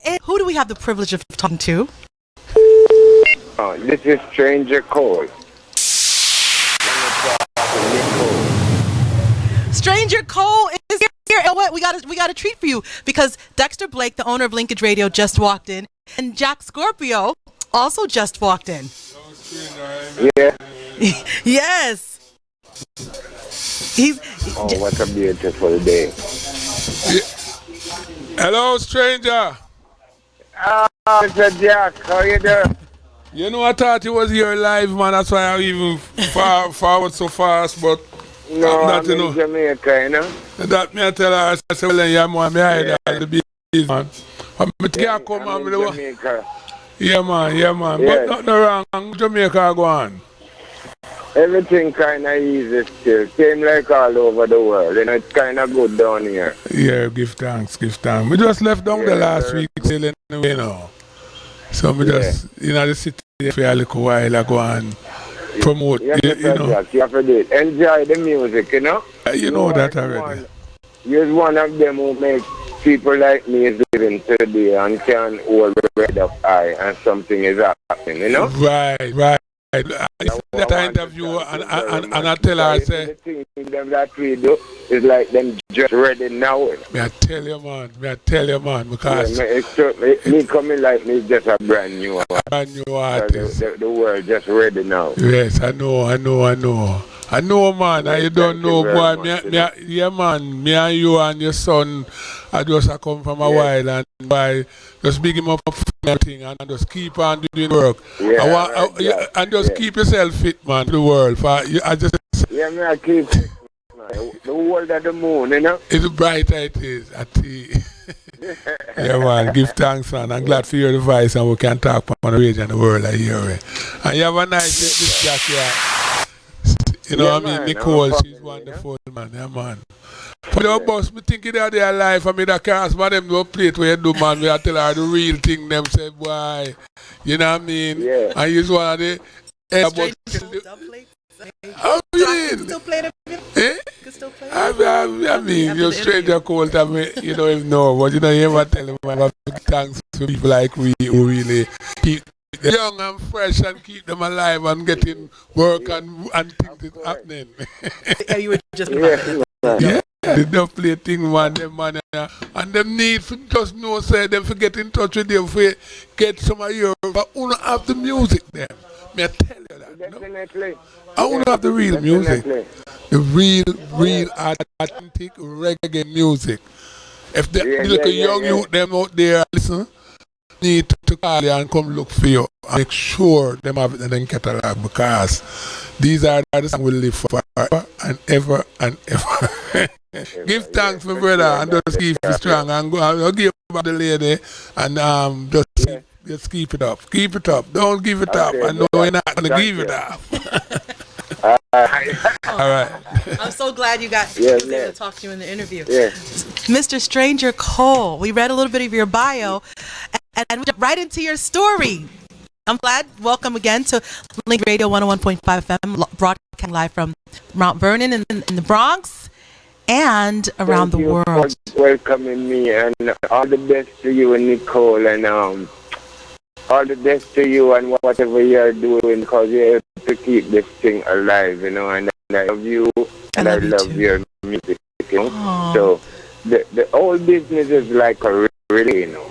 And who do we have the privilege of talking to? Oh, this is Stranger Cole. Stranger Cole is here. And what we got a treat for you because Dexter Blake, the owner of Linkage Radio, just walked in, and Jack Scorpio also just walked in. Yeah. Yes. Oh, what a beautiful day. Hello, stranger. Mr. Jack, how you doing? You know, I thought you was here live, man. That's why I even forward so fast, but No, I'm I'm in Jamaica, you know? That me I tell her, I said, well, then you want me hide all the business, man. But me can't come I'm on in with Jamaica. Yeah, man. Yes. But nothing wrong. Jamaica go on. Everything kind of easy still. Same like all over the world. You know, it's kind of good down here. Yeah, give thanks. We just left down the last week, still anyway, you know. So we just, you know, the city for a little while, I go and promote, you know. Jack, you have to do it. Enjoy the music, you know? You know that already. You're one of them who make people like me is living today and can hold the red up high and something is happening, you know? Right. I that interview and I tell her, I say, the thing them that we do is like them just ready now. May I tell you, man, because me coming like me is just a brand new artist. The world just ready now. Yes, I know, man. And you don't know, boy. Yeah, man. Me and you and your son, I just come from a while and by just big him up for everything and just keep on doing work. And just keep yourself fit, man. The world, I just. Yeah, me I keep the world of the moon, you know. It's bright, it is. I tell you. Yeah, man. Give thanks, man. I'm glad for your advice and we can talk on the radio and the world. I hear it. And you have a nice this Jack here. You know what I mean? Nicole, she's wonderful, man. Yeah, man. But your boss, me thinking that they're alive. I mean, the cast, man, them no plate where you do, man. We are tell her the real thing, them say, boy. You know what I mean? Yeah. And he's one of the... I mean, still play them? Eh? Still play I mean, you're Stranger Cole, you don't even know, but you know, you ever tell them about thanks to people like we who really keep them young and fresh and keep them alive and getting work and things happening. Yeah, you were just about it. Yeah. They don't play thing, man, and them need to just know, say, them to get in touch with them for get some of your, but who don't have the music there. May I tell you that? Definitely. No? I want to have the real music. The real authentic reggae music. If the little young youth them out there listen, need to call you and come look for you and make sure them have it in the catalog because these are the songs will live forever and ever and ever. Give thanks, my brother, and just keep it strong and go. I'll give about the lady and just keep it up. Keep it up. Don't give it up. I know you're not gonna give it up. All right. I'm so glad you got to talk to you in the interview. Mr. Stranger Cole, we read a little bit of your bio and we jumped right into your story. I'm glad. Welcome again to Link Radio 101.5 FM, broadcasting live from Mount Vernon in the Bronx and around the world. Thank you for welcoming me, and all the best to you and Nicole, and all the best to you and whatever you're doing, because you're able to keep this thing alive, you know, and I love you, and I love your music, you know. Aww. So the old business is like a relay, you know.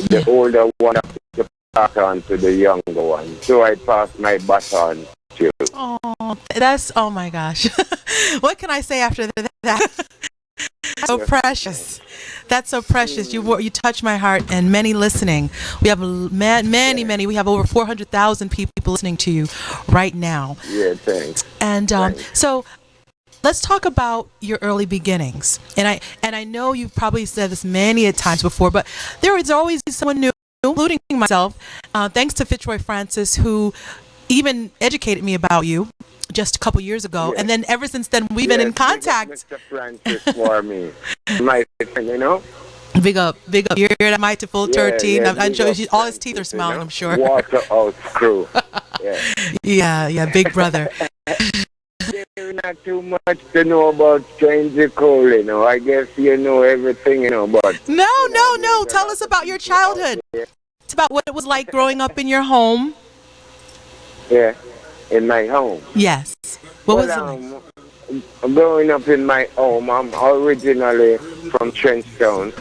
The older one has to pass on to the younger one. So I pass my baton to you. Oh my gosh. What can I say after that? So precious. That's so precious. You touch my heart, and many listening. We have many. We have over 400,000 people listening to you right now. Yeah, thanks. And so let's talk about your early beginnings. And I know you've probably said this many a times before, but there is always someone new, including myself. Thanks to Fitzroy Francis, who even educated me about you just a couple years ago, and then ever since then we've been in contact. Mr. Francis for me, my friend, you know. Big up. You're at Mighty Full 13. I'm sure all his teeth are smiling. I'm sure. Waterhouse crew. Yeah, big brother. Very nice not too much to know about Stranger Cole, you know. I guess you know everything, you know, but... No. Tell us about your childhood. It's about what it was like growing up in your home. Yeah, in my home. Yes. What was it like? Growing up in my home, I'm originally from Trenchtown,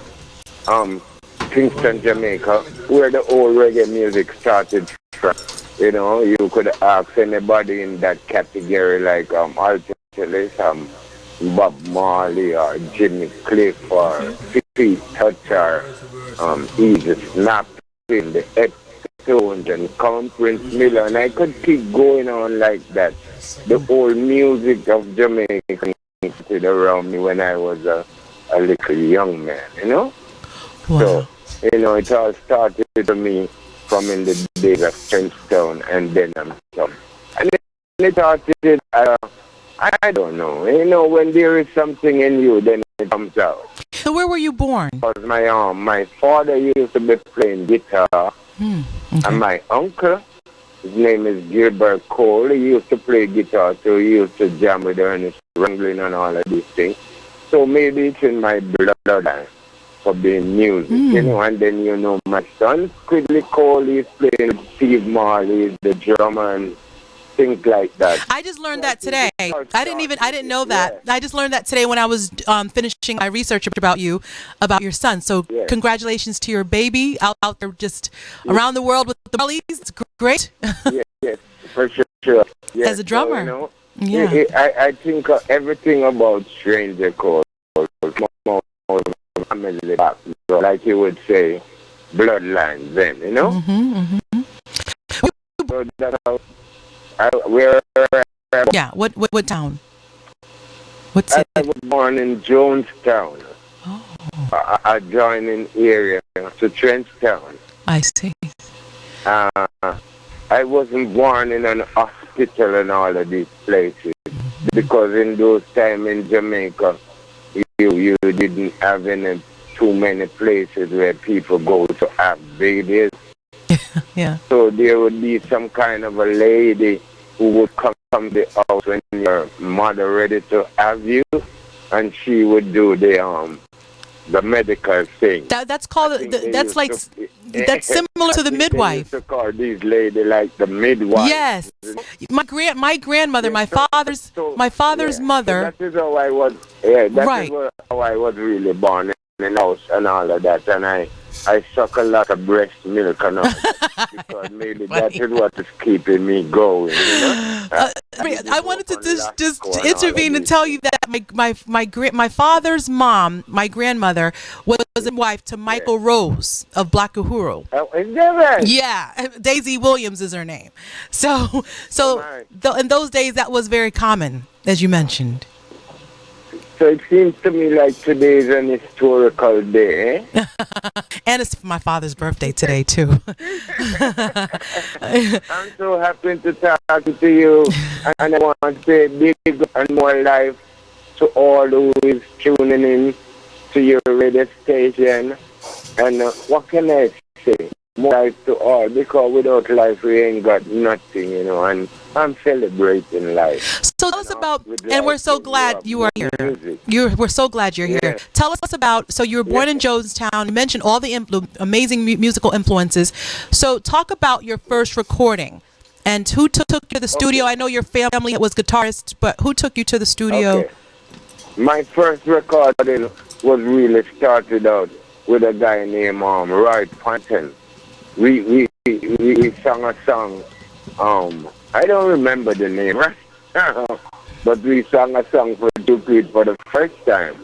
Kingston, Jamaica, where the old reggae music started from. You know, you could ask anybody in that category, like alternatively, Bob Marley or Jimmy Cliff or Pete Touch or Easy Snap in the Tones and Count Prince Miller, and I could keep going on like that. The old music of Jamaica started around me when I was a little young man, you know? Wow. So, you know, it all started for me from in the days of Trenchtown and then some. And it started, I don't know. You know, when there is something in you, then it comes out. So where were you born? Because my father used to be playing guitar. Okay. And my uncle, his name is Gilbert Cole, he used to play guitar, so he used to jam with Ernest Ranglin and all of these things. So maybe it's in my blood for being music, you know. And then, you know, my son, Quigley Cole, he's playing with Steve Marley, the drummer, and things like that. I just learned that today. I didn't know that. Yeah. I just learned that today when I was finishing my research about you, about your son. So congratulations to your baby out there just around the world with the Marleys. It's great. Yes, for sure. Yes. As a drummer. So, you know, I think everything about Stranger Cole, family background, like you would say, bloodlines then, you know? So that's how what town? What city? I was born in Jonestown, a joining area to Trenchtown. I see. I wasn't born in an hospital and all of these places because in those times in Jamaica, you didn't have too many places where people go to have babies. Yeah. So there would be some kind of a lady who would come to the house when your mother ready to have you, and she would do the medical thing. That's called that's like that's similar to the midwife. They used to call these ladies like the midwife. Yes. My grandmother, my father's mother. So that is how I was. Yeah, that is how I was really born in the house and all of that, and I suck a lot of breast milk and all that because maybe that is what is keeping me going. You know? I wanted to just intervene and tell you that my father's mom, my grandmother, was a wife to Michael Rose of Black Uhuru. Oh, is that right? Yeah, Daisy Williams is her name. So in those days that was very common, as you mentioned. So it seems to me like today is an historical day, eh? And it's my father's birthday today, too. I'm so happy to talk to you, and I want to say big and more life to all who is tuning in to your radio station. And what can I say? More life to all, because without life we ain't got nothing, you know, and I'm celebrating life. So tell us about, and we're so glad you are here. We're so glad you're here. Tell us about, so you were born in Jonestown. You mentioned all the amazing musical influences. So talk about your first recording and who took you to the studio. I know your family was guitarists, but who took you to the studio? Okay. My first recording was really started out with a guy named Roy Panton. We sang a song. I don't remember the name, right? But we sang a song for Duke Reid for the first time.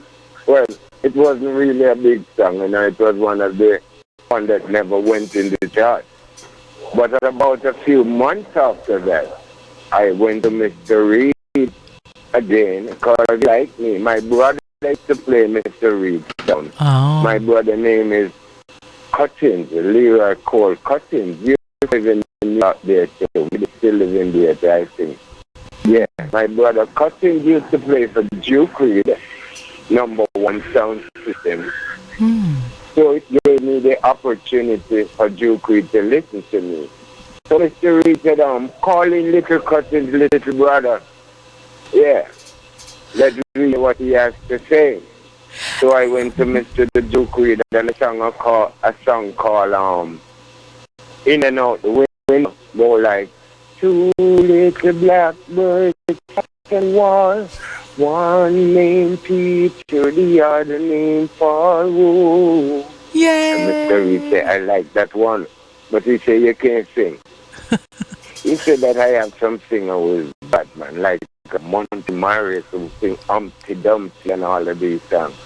Well, it wasn't really a big song, you know. It was one of the one that never went in the chart. But about a few months after that, I went to Mr. Reid again because like me, my brother likes to play Mr. Reid down. Oh. My brother name is Cuttings, Leroy Cole Cuttings. You live in out there too. We still live in there, I think. Yeah, my brother Cuttings used to play for Duke Reid, #1 sound system. So it gave me the opportunity for Duke Reid to listen to me. So Mr. Reid said, calling little Cuttings, little brother. Yeah. let's read what he has to say. So I went to Mr. the Duke Reid and a song called In and Out the Window. Go like, two little blackbirds and wall, one named Peter, the other named Paul. Whoa. Yay! And Mr. Reid said, I like that one. But he said, you can't sing. He said that I have some singer with Batman, like Monty Morris who sing Humpty Dumpty and all of these songs.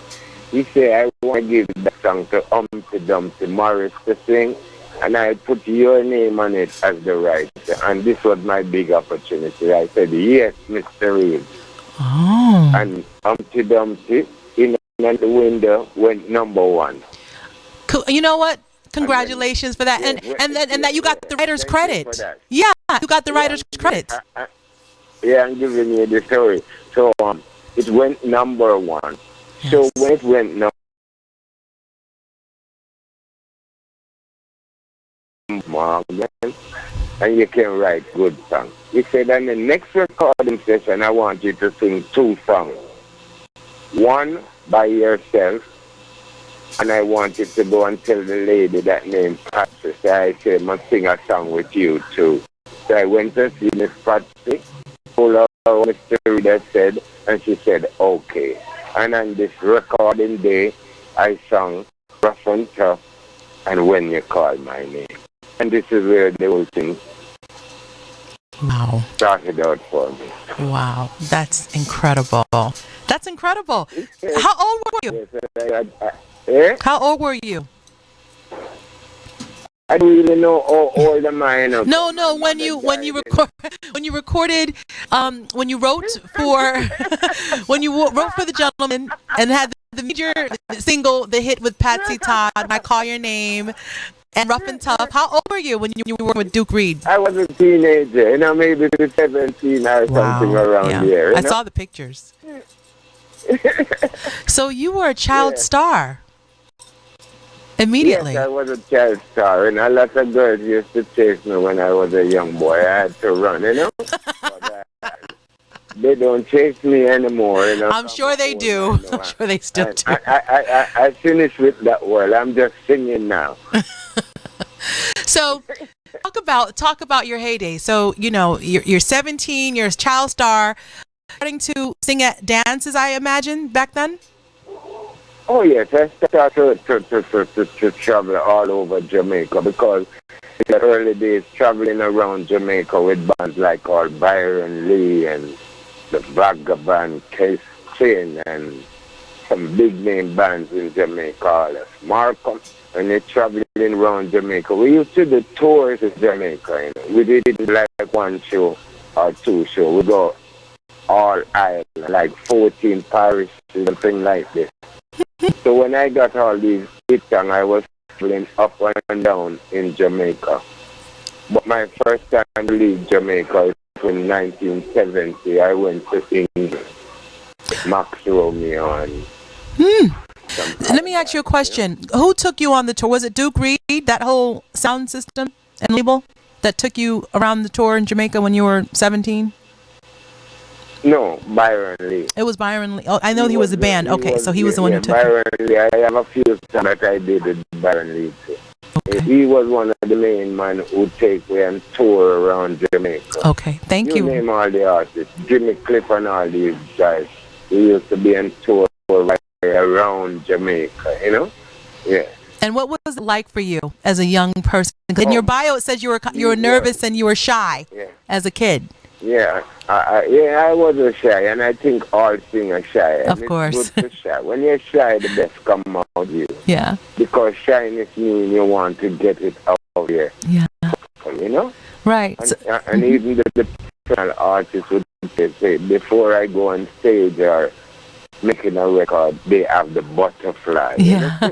He said, I want to give that song to Humpty Dumpty Morris to sing, and I put your name on it as the writer. And this was my big opportunity. I said, yes, Mr. Reid. Oh. And Humpty Dumpty, In and the Window, went #1. Cool. You know what? Congratulations for that, and that you got the writer's credit. Yeah, you got the writer's credit. Yeah, I'm giving you the story. So it went #1. Yes. So when it went #1, and you can write good songs. He said, in the next recording session, I want you to sing 2 songs. One by yourself, and I want you to go and tell the lady that named Patsy. So I said, I sing a song with you too. So I went to see Miss Patsy, told her what Mr. Reid said, and she said, okay. And on this recording day, I sang Rough and Tough and When You Call My Name. And this is where the whole thing started out for me. Wow, that's incredible. That's incredible. How old were you? Yes, How old were you? I don't really know how old am I. No. When you recorded, when you wrote for wrote for the Gentleman and had the major single, the hit with Patsy Todd, I Call Your Name, and Rough and Tough. How old were you when you were working with Duke Reid? I was a teenager, maybe 17 or something around here. I saw the pictures. So you were a child star. Immediately. Yes, I was a child star, and a lot of girls used to chase me when I was a young boy. I had to run, But, they don't chase me anymore, I'm sure they do. I'm sure they still do. I finished with that world. I'm just singing now. So, talk about your heyday. So, you're 17, you're a child star, starting to sing at dances, I imagine, back then? Oh, yes. I started to travel all over Jamaica because in the early days, traveling around Jamaica with bands like called Byron Lee and the Vagabond Case Chain and some big name bands in Jamaica, Markham, and they're traveling around Jamaica. We used to do tours in Jamaica. We did like 1 show or 2 shows. We go all island, like 14 parishes, something like this. So when I got all these hits, I was traveling up and down in Jamaica. But my first time to leave Jamaica was in 1970. I went to England, Max Romeo, and Let me ask you a question. Who took you on the tour? Was it Duke Reid, that whole sound system and label that took you around the tour in Jamaica when you were 17? No, Byron Lee. It was Byron Lee. Oh, I know he was the band. Okay, so he was the one who took Byron Lee. I have a few songs that I did with Byron Lee too. Okay. He was one of the main men who take me and tour around Jamaica. Okay, thank you. You name all the artists. Jimmy Cliff and all these guys. He used to be on tour right around Jamaica, Yeah. And what was it like for you as a young person? In your bio, it says you were nervous and you were shy as a kid. Yeah, I was a shy, and I think all singers are shy. Of course. It's good to shy. When you're shy, the best come out of you. Yeah. Because shyness means you want to get it out of there. Yeah. Right. And even the professional artists would say, before I go on stage or making a record, they have the butterfly. Yeah.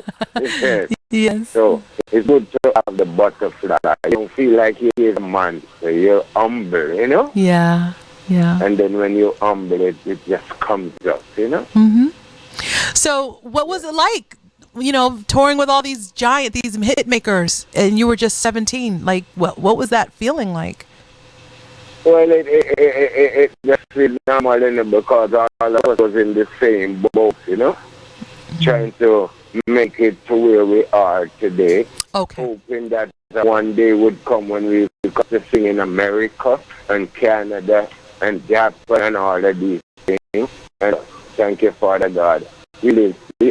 Yes. So it's good to have the butterfly. You don't feel like you're a monster. You're humble, Yeah. Yeah. And then when you humble it, it just comes up, Mm-hmm. So what was it like, touring with all these these hit makers, and you were just 17? Like, what was that feeling like? Well, it just feels normal, you know, because all of us was in the same boat, you know, trying to make it to where we are today. Okay. Hoping that one day would come when we got to sing in America and Canada and Japan and all of these things. And thank you, Father God.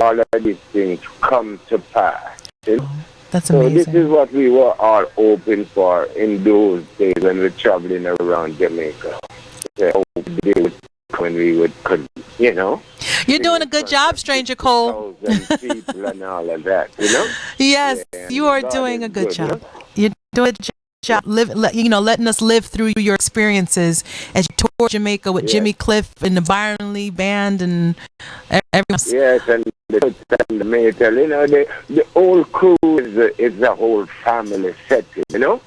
All of these things come to pass. You know? That's amazing. So this is what we were all hoping for in those days when we were traveling around Jamaica. When we would, you know. You're doing a good job, Stranger Cole. People and all of that, you know. Yes, yeah, you are doing a good job. You're doing a good job, letting us live through your experiences as you toured Jamaica with Jimmy Cliff and the Byron Lee Band and everyone. Yes, and the metal, you know, the whole crew is a whole family setting, you know.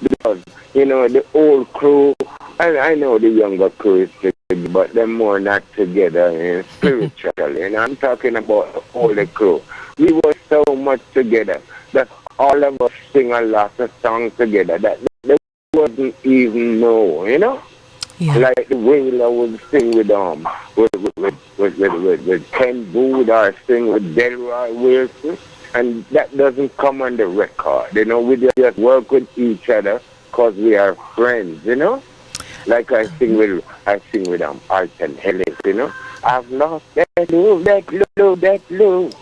Because, you know, the old crew, I know the younger crew is together, but they're more not together spiritually. And I'm talking about the older crew. We were so much together that all of us sing a lot of songs together that they wouldn't even know, you know? Yeah. Like the Wailer would sing with Ken Booth or sing with Delroy Wilson. And that doesn't come on the record, you know. We just work with each other because we are friends, you know. Like I sing with Alton Ellis, you know. I've lost that love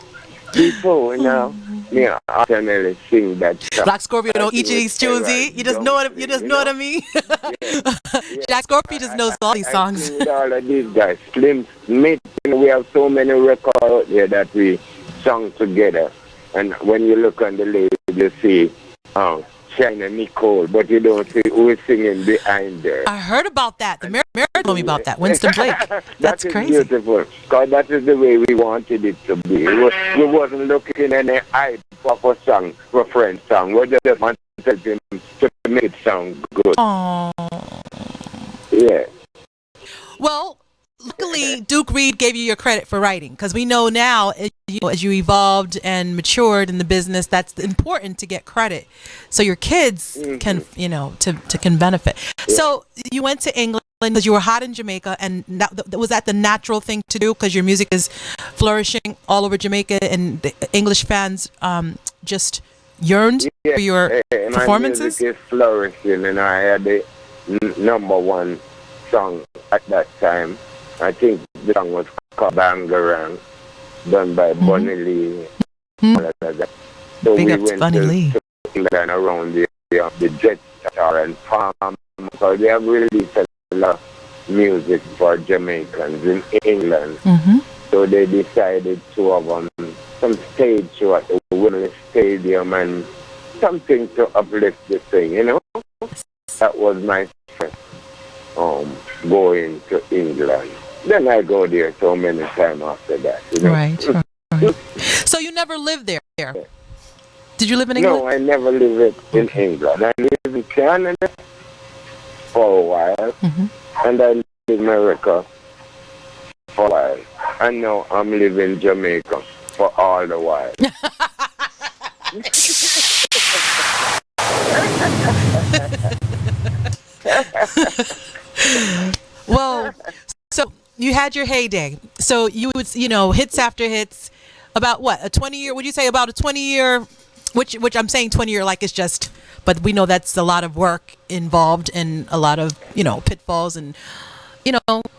before now. Yeah, Alton Ellis sing that song. Black Scorpio know each of these tunes. You just know what what I mean. Jack Scorpio just knows all these songs. I sing with all of these guys, Slim Smith. You know, we have so many records out there that we sung together. And when you look on the label, you see CHYNA Nicole, but you don't see who is singing behind there. I heard about that. The Mary told me about that. Winston Blake. That's crazy. Beautiful. Because that is the way we wanted it to be. We wasn't looking at any hype for a song, for a friend song. We just wanted him to make it sound good. Aww. Yeah. Well, luckily, Duke Reid gave you your credit for writing, because we know now, as you evolved and matured in the business, that's important to get credit, so your kids can, can benefit. Yeah. So you went to England because you were hot in Jamaica, and was that the natural thing to do because your music is flourishing all over Jamaica, and the English fans just yearned for your performances? My music is flourishing, and I had the #1 song at that time. I think the song was called Bangarang, done by Bunny Lee. So Big we up went Bunny Lee. to England around the Jet Star and Palm, because they have released a lot of music for Jamaicans in England. So they decided to have some stage show at the Wembley Stadium and something to uplift the thing, you know. That was my first going to England. Then I go there so many times after that, you know. Right. So you never lived there? Did you live in England? No, I never lived in England. I lived in Canada for a while, and I lived in America for a while. And now I'm living in Jamaica for all the while. Well, so you had your heyday. So you would, hits after hits. About what, a 20-year? Would you say about a 20-year? Which I'm saying 20-year like it's just, but we know that's a lot of work involved and a lot of pitfalls and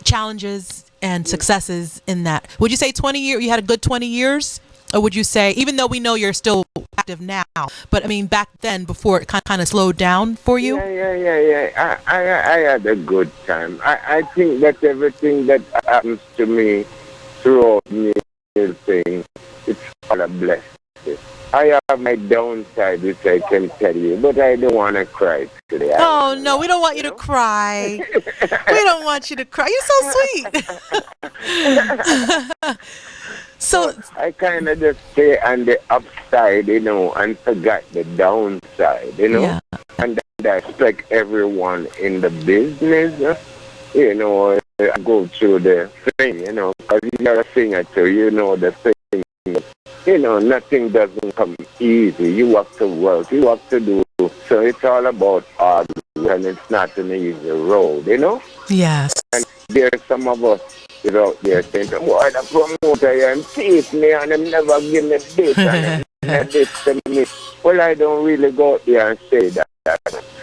challenges and successes in that. Would you say 20 years? You had a good 20 years, or would you say, even though we know you're still active now, but I mean back then before it kind of slowed down for you? Yeah. I had a good time. I think that everything that happens to me throughout me thing, it's all a blessing. I have my downside, which I can tell you, but I don't want to cry today. Oh, no, we don't want you to cry. We don't want you to cry. You're so sweet. So I kind of just stay on the upside, and forget the downside, Yeah. And I expect everyone in the business, I go through the thing, because you're a singer too, the thing. Nothing doesn't come easy. You have to work. You have to do. So it's all about hard work. and it's not an easy road, you know? Yes. And there's some of us out there saying, boy, the promoter and tease me and them never give me this and them this to me. Well, I don't really go out there and say that.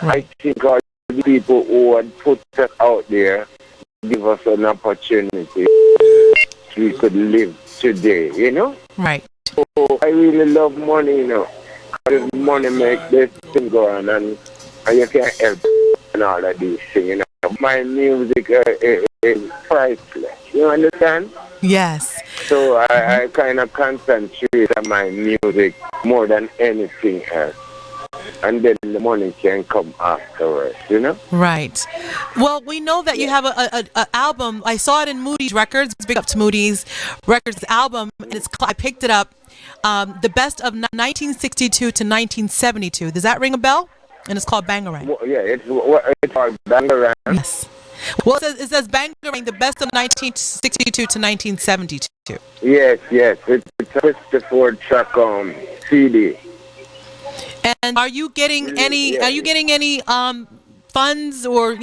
Right. I think all the people who would put us out there give us an opportunity we could live today, you know? Right. So I really love money, you know. Because money makes this thing go on and you can't help and all of these things, you know. My music is priceless, you understand? Yes. So I kind of concentrate on my music more than anything else. And then the money can come afterwards, you know? Right. Well, we know that you have a album. I saw it in Moody's Records. Big up to Moody's Records album. And I picked it up. The best of 1962 to 1972. Does that ring a bell? And it's called Bangarang. Well, yeah, it's called Bangarang. Yes. Well, it says Bangarang, the best of 1962 to 1972. Yes. It's a Christopher track CD. And are you getting any? Are you getting any funds or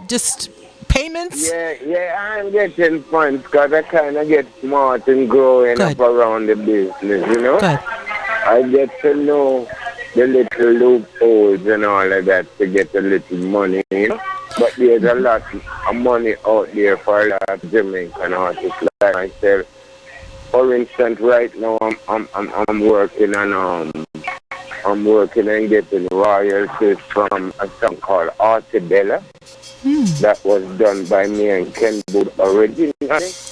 just payments? Yeah, I'm getting funds because I kind of get smart and growing up around the business, you know. Good. I get to know the little loopholes and all of that to get a little money, you know. But there's a lot of money out there for a lot of Jamaican artists like myself. For instance, right now I'm working on I'm working and getting royalties from a song called Artibella. That was done by me and Ken Booth originally.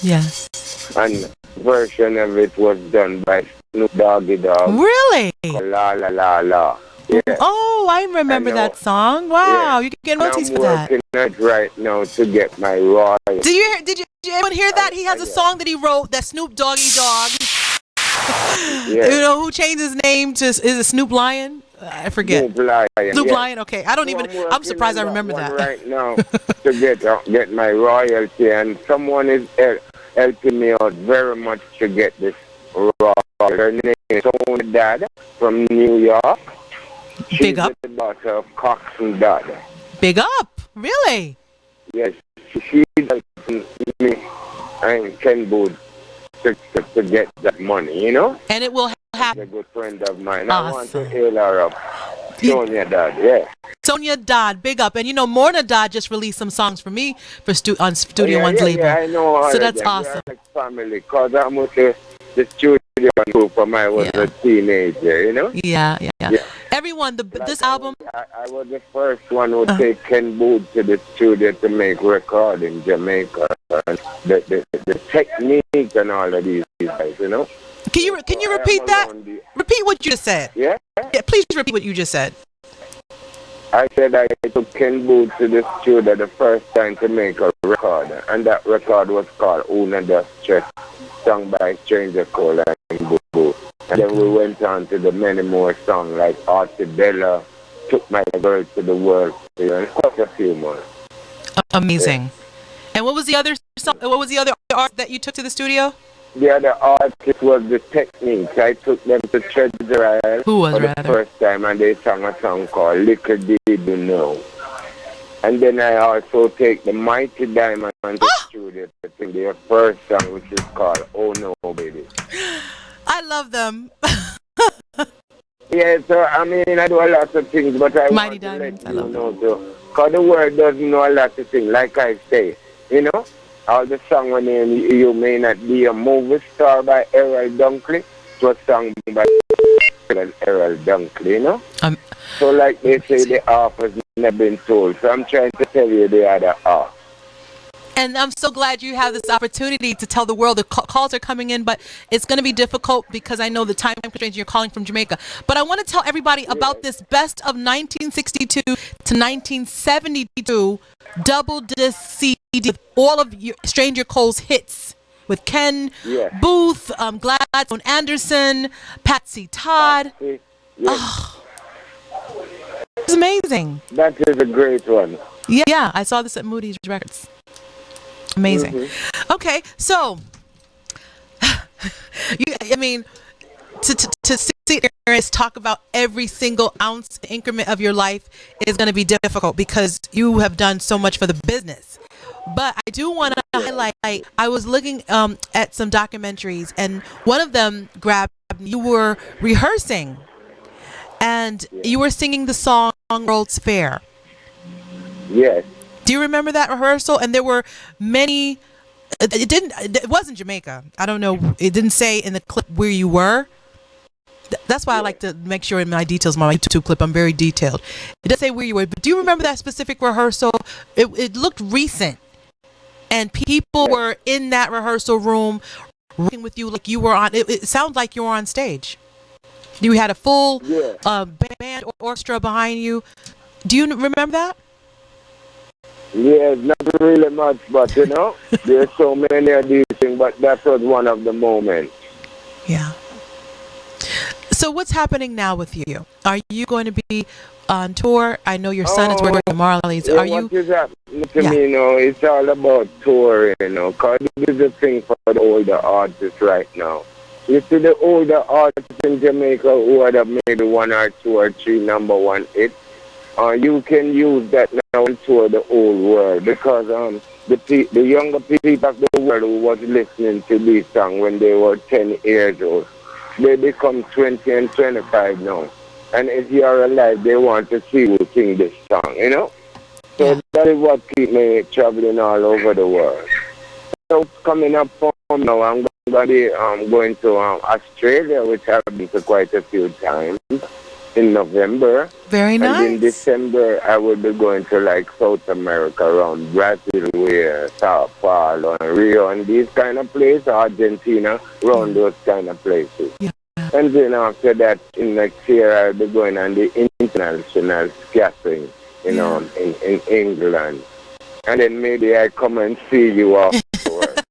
Yes. And version of it was done by Snoop Doggy Dogg. Really? La La La La. Yeah. Oh, I remember that song. Wow, you can get royalties for that. I'm working on it right now to get my royalties. Did you anyone hear that? He has a song that he wrote, that Snoop Doggy Dogg. Yeah. You know who changed his name to? Is it Snoop Lion? I forget. Snoop Lion. Okay, I don't even. I'm surprised I remember that. Right now to get my royalty, and someone is helping me out very much to get this royalty. Her name is Tony Dad from New York. Big up. She's the daughter of Cox and Dad. Big up. Really? Yes, she's helping me and Ken Booth to get that money, you know? And it will happen. A good friend of mine. Awesome. I want to hail her up. Sonia Dodd, yeah. Sonia Dodd, big up. And Morna Dodd just released some songs for me on Studio One's label. Yeah, I know all so of that's them. awesome. We are like family, because I'm with the studio group when I was a teenager, you know? Yeah. Everyone, this album. I was the first one who take Ken Booth to the studio to make record in Jamaica. And the technique and all of these guys, you know? Can you repeat that? Repeat what you just said. Yeah? Yeah, please repeat what you just said. I said I took Ken Booth to the studio the first time to make a record, and that record was called Una Da Stress, sung by Stranger Cole and Boo. And then we went on to the many more songs like Artibella, Took My Girl to the World, and quite a few more. Amazing. Yeah. And what was the other song? What was the other art that you took to the studio? The other artist was the Techniques. I took them to Treasure Isle for the first time, and they sang a song called Little Did You Know. And then I also take the Mighty Diamond to the studio to sing their first song, which is called Oh No Baby. I love them. Yeah, so I mean, I do a lot of things, but I Mighty want Diamonds, to let you know too. Because the world doesn't know a lot of things, like I say, you know? All the song when You May Not Be a Movie Star by Errol Dunkley. It was sung by Errol Dunkley, you know? So like they say, the half has never been told. So I'm trying to tell you the other half. And I'm so glad you have this opportunity to tell the world. The calls are coming in, but it's going to be difficult because I know the time constraints. You're calling from Jamaica. But I want to tell everybody about this best of 1962 to 1972 double disc CD with all of Stranger Cole's hits with Ken Booth, Gladstone Anderson, Patsy Todd. It's amazing. That is a great one. Yeah, I saw this at Moody's Records. Amazing. Okay, so to sit there and talk about every single ounce increment of your life is going to be difficult because you have done so much for the business. But I do want to highlight, I was looking at some documentaries, and one of them grabbed, you were rehearsing, and you were singing the song World's Fair. Yes. Do you remember that rehearsal? And there were many, it wasn't Jamaica. I don't know. It didn't say in the clip where you were. That's why I like to make sure in my details, my YouTube clip, I'm very detailed. It doesn't say where you were, but do you remember that specific rehearsal? It looked recent. And people were in that rehearsal room working with you like you were on, it sounds like you were on stage. You had a full band or orchestra behind you. Do you remember that? Yeah, not really much, but you know, there's so many of these things, but that was one of the moments. Yeah. So what's happening now with you? Are you going to be on tour? I know your son is working with Marley's. Yeah, what is happening to me, you know, it's all about touring, you know, because this is a thing for the older artists right now. You see the older artists in Jamaica who had maybe 1 or 2 or 3 number 1 hits. You can use that now and tour the whole world because the younger people of the world who was listening to this song when they were 10 years old, they become 20 and 25 now. And if you are alive, they want to see you sing this song, you know? So that is what keeps me traveling all over the world. So coming up for now, I'm going to be going to Australia, which I've been to quite a few times. In November. Very nice. And in December, I will be going to like South America, around Brazil, Sao Paulo, and Rio, and these kind of places, Argentina, around those kind of places. Yeah. And then after that, in next year, I'll be going on the international scattering, you know, in England. And then maybe I come and see you afterwards.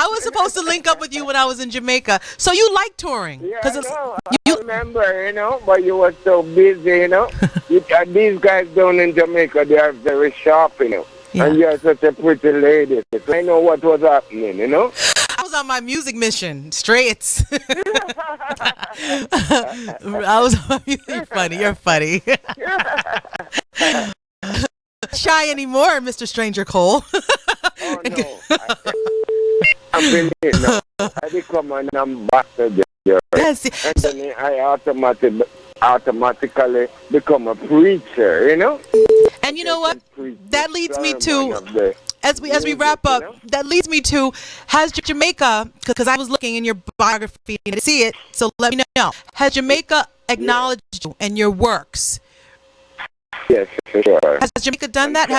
I was supposed to link up with you when I was in Jamaica. So you like touring? Yeah, I know. I remember, you know, but you were so busy, you know. These guys down in Jamaica, they are very sharp, you know. Yeah. And you're such a pretty lady. I know what was happening, you know. I was on my music mission, straight. I was on my music. You're funny. Shy anymore, Mr. Stranger Cole. Oh, no. I've been here now. I become an ambassador. Yes. And then I automatically become a preacher, you know? And you know what? That leads me to, as we wrap up, you know? That leads me to, has Jamaica, because I was looking in your biography and I see it, so let me know. Has Jamaica acknowledged you and your works? Yes, for sure. Has Jamaica done that?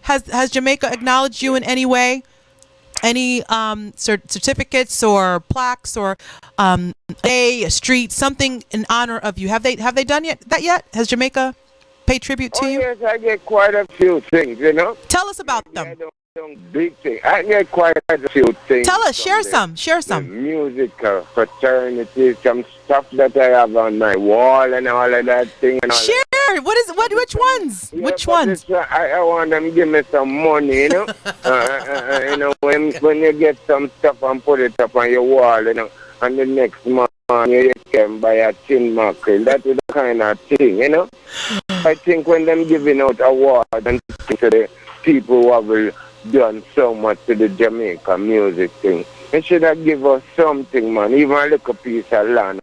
Has Jamaica acknowledged you in any way? Any certificates or plaques or a street, something in honor of you? Have they done that yet? Has Jamaica paid tribute to you? Yes, I get quite a few things, you know. Tell us about them. Big thing. I get quite a few things. Tell us, share some. Music, fraternity, some stuff that I have on my wall and all of that thing. And all share. Which ones? Yeah, which ones? I want them to give me some money, you know. You know, when you get some stuff and put it up on your wall, you know, and the next month you can buy a tin mackerel. That is the kind of thing, you know. I think when them giving out awards and to the people who have done so much to the Jamaica music thing, they should have give us something, man. Even a little piece of land.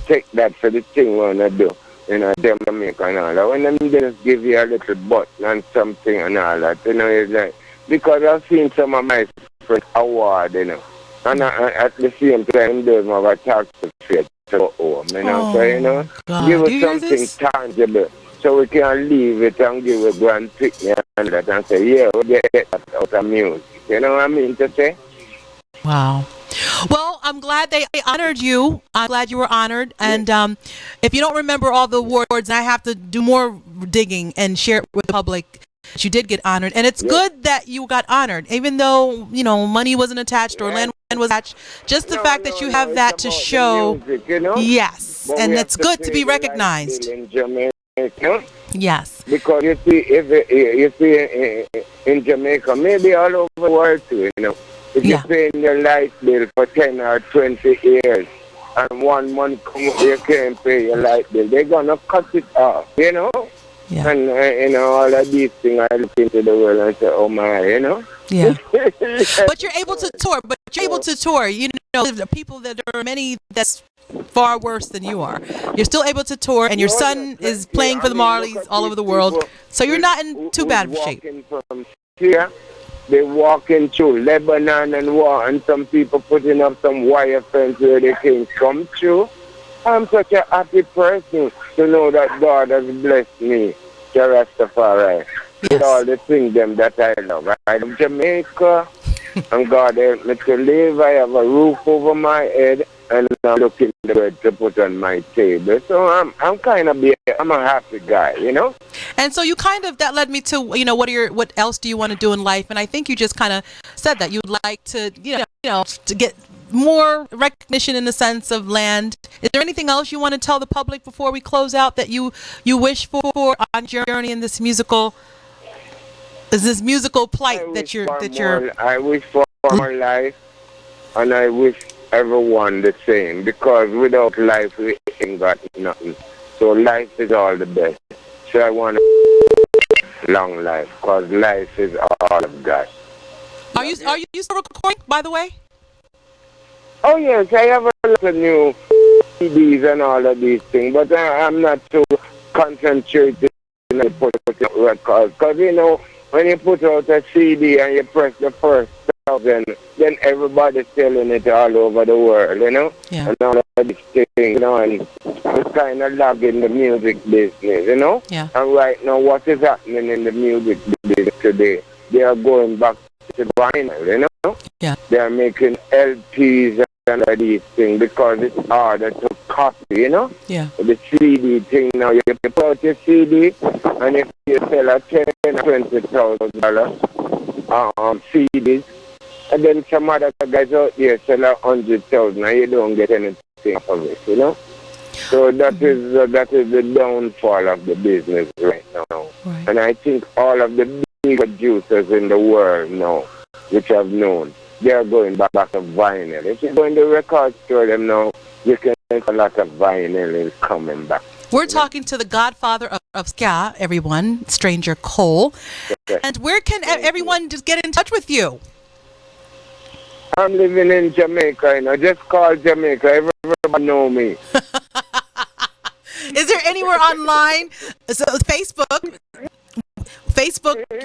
Take that for the thing we want to do. You know, Jamaica and all that. When them just give you a little button and something and all that, you know, it's like, because I've seen some of my friends award, you know, and at the same time, they have a tax to go home, you know, so, you know, God. Give us something tangible so we can leave it and give a grand picnic and that and say, yeah, we'll get that out of music. You know what I mean to say? Wow. Well, I'm glad they honored you. I'm glad you were honored. And if you don't remember all the awards, I have to do more digging and share it with the public. You did get honored. And it's good that you got honored, even though, you know, money wasn't attached or land was attached. Just the fact that you have that to show. Music, you know? Yes. But and it's good to be recognized. Jamaica. Yes. Because you see, in Jamaica, maybe all over the world too, if you're paying your light bill for 10 or 20 years, and 1 month come you can't pay your light bill, they're gonna cut it off, Yeah. And all of these things, I look into the world and say, oh my, Yeah. But you're able to tour. The people that are many that's far worse than you are. You're still able to tour, and your son is playing for the Marleys all over the world. So you're not in too bad of shape. From Syria, they walking through Lebanon and some people putting up some wire fence where they can come through. I'm such a happy person to know that God has blessed me, Rastafari, with all the things that I love. I love Jamaica, and God helped me to live. I have a roof over my head, and I'm looking for bread to put on my table. So I'm a happy guy, And so that led me to, what else do you want to do in life? And I think you just kind of said that you'd like to, to get more recognition in the sense of land. Is there anything else you want to tell the public before we close out that you wish for on your journey in this musical plight I wish for more life, and I wish everyone the same, because without life we ain't got nothing. So life is all the best. So I want a long life, because life is all I've got. Are you still recording, by the way? Oh yes, I have a lot of new CDs and all of these things, but I'm not so concentrated in the put out records, because when you put out a CD and you press the first 1,000, then everybody's selling it all over the world, Yeah. and all of these things, and it's kind of lagging the music business, Yeah. And right now, what is happening in the music business today? They are going back to vinyl, Yeah. They are making LPs and all these things because it's harder to copy, Yeah. The CD thing now, you put out your CD, and if you sell a $10,000 or $20,000 CDs, and then some other guys out there sell 100,000, and you don't get anything of it, So that is the downfall of the business right now. Right. And I think all of the big producers in the world now, which I've known, they are going back to vinyl. If you go in the record store them now, you can see a lot of vinyl is coming back. We're talking to the godfather of ska, everyone, Stranger Cole. Okay. And where can everyone just get in touch with you? I'm living in Jamaica, Just call Jamaica. Everybody know me. Is there anywhere online? So Facebook,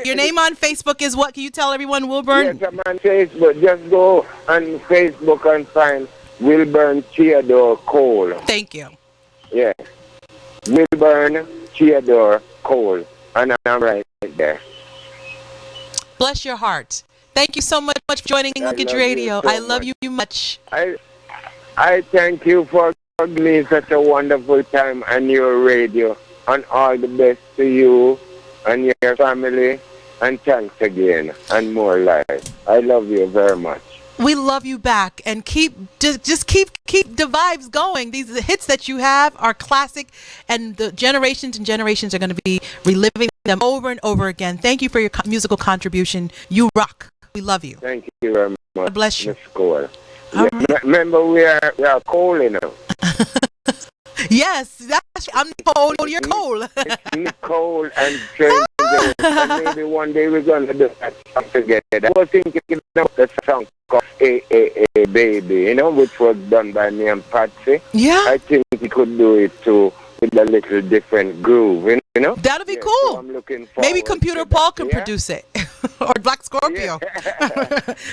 your name on Facebook is what? Can you tell everyone, Wilburn? Yes, I'm on Facebook. Just go on Facebook and find Wilburn Theodore Cole. Thank you. Yeah. Wilburn Theodore Cole. And I'm right there. Bless your heart. Thank you so much for joining Linkage Radio. I love you much. I thank you for giving me such a wonderful time on your radio. And all the best to you and your family. And thanks again. And more life. I love you very much. We love you back, and keep the vibes going. These hits that you have are classic, and the generations and generations are going to be reliving them over and over again. Thank you for your musical contribution. You rock. We love you. Thank you very much. God bless you. Miss Cole. Remember, we are Cole, Yes, I'm Nicole. You're Cole. It's Nicole and Stranger. And maybe one day we're going to do that song together. I was thinking of the song called SKA-STRANGER, Baby, which was done by me and Patsy. Yeah. I think we could do it too with a little different groove, That'll be cool. So I'm looking forward maybe Computer Paul can produce it. Or Black Scorpio.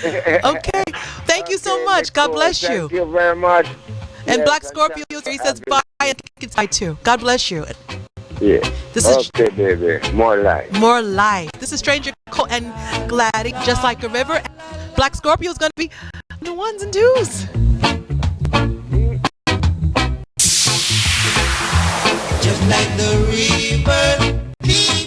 Yeah. Okay. Thank you so much. God bless you. Thank you very much. And Black Scorpio, he says bye, and it's bye too. God bless you. Yeah. This is baby. More life. More life. This is Stranger Cole and Gladdy, just like a river. Black Scorpio is going to be the ones and twos.